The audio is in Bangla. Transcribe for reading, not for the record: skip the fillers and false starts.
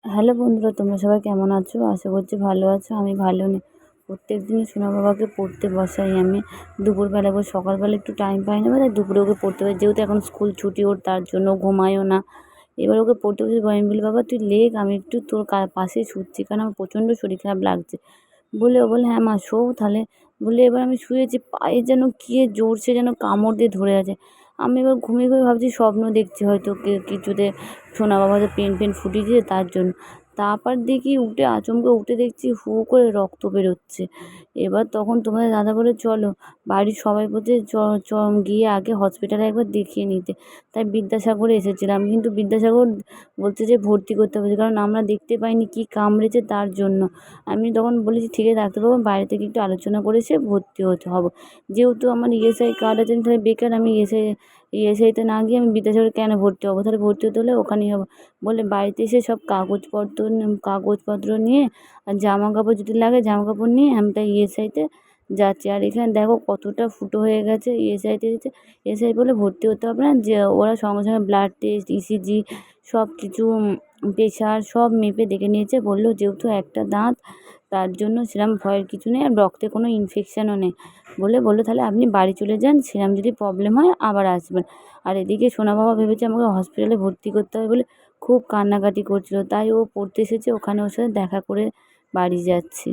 হ্যালো বন্ধুরা, তোমরা সবাই কেমন আছো? আশা করছি ভালো আছো। আমি ভালো নেই। প্রত্যেক দিনই সোনা বাবাকে পড়তে বসাই আমি। দুপুরবেলা করে, সকালবেলা একটু টাইম পাই না বলে দুপুরে ওকে পড়তে বসাই। যেহেতু এখন স্কুল ছুটি ওর, তার জন্য ঘুমায়ও না। এবার ওকে পড়তে বসে আমি বলি, বাবা তুই লেখ, আমি একটু তোর পাশে শুচ্ছি, কারণ আমার প্রচণ্ড শরীর খারাপ লাগছে। ও বলে, হ্যাঁ মা শোও তাহলে। বলে এবার আমি শুয়েছি, পায়ে যেন কে জোরসে যেন কামড় দিয়ে ধরে আছে। আমি এবার ঘুমিয়ে ঘুমিয়ে ভাবছি স্বপ্ন দেখছি হয়তো কিছুতে সোনা বাবা হয়তো পেন ফুটিয়ে দিয়েছে তার জন্য। তারপর দেখি আচমকা উঠে দেখছি হু করে রক্ত বেরোচ্ছে। এবার তখন তোমাদের দাদা বলে, চলো। বাড়ির সবাই বলছে চ গিয়ে আগে হসপিটালে একবার দেখিয়ে নিতে। তাই বিদ্যাসাগরে এসেছিলাম, কিন্তু বিদ্যাসাগর বলছে যে ভর্তি করতে হবে, কারণ আমরা দেখতে পাইনি কী কামড়েছে তার জন্য। আমি তখন বলেছি, ঠিক আছে ডাক্তারবাবু, বাইরে থেকে একটু আলোচনা করে এসে ভর্তি হতে হবে। যেহেতু আমার ইএসআই কার্ড আছে, তাহলে বেকার আমি ইএসআইতে না গিয়ে আমি বিদ্যাসাগরে কেন ভর্তি হবো? তাহলে ভর্তি হতে হলে ওখানেই হবো। বলে বাড়িতে এসে সব কাগজপত্র নিয়ে আর জামা কাপড় যদি লাগে জামা কাপড় নিয়ে আমি তাই ইএসআইতে যাচ্ছি। আর এখানে দেখো কতটা ফুটো হয়ে গেছে। ইএসআইতে যেতে, ইএসআই বলে ভর্তি হতে হবে না, যে ওরা সঙ্গে সঙ্গে ব্লাড টেস্ট, ইসিজি সব কিছু, প্রেশার সব মেপে দেখে নিয়েছে। বললো যেহেতু একটা দাঁত, তার জন্য সেরকম ভয়ের কিছু নেই, আর রক্তে কোনো ইনফেকশানও নেই। বললো তাহলে আপনি বাড়ি চলে যান, সেরকম যদি প্রবলেম হয় আবার আসবেন। আর এদিকে সোনা বাবা ভেবেছে আমাকে হসপিটালে ভর্তি করতে হবে বলে খুব কান্নাকাটি করছিল। তাই ও পড়তে এসেছে, ওখানে ওর সাথে দেখা করে বাড়ি যাচ্ছি।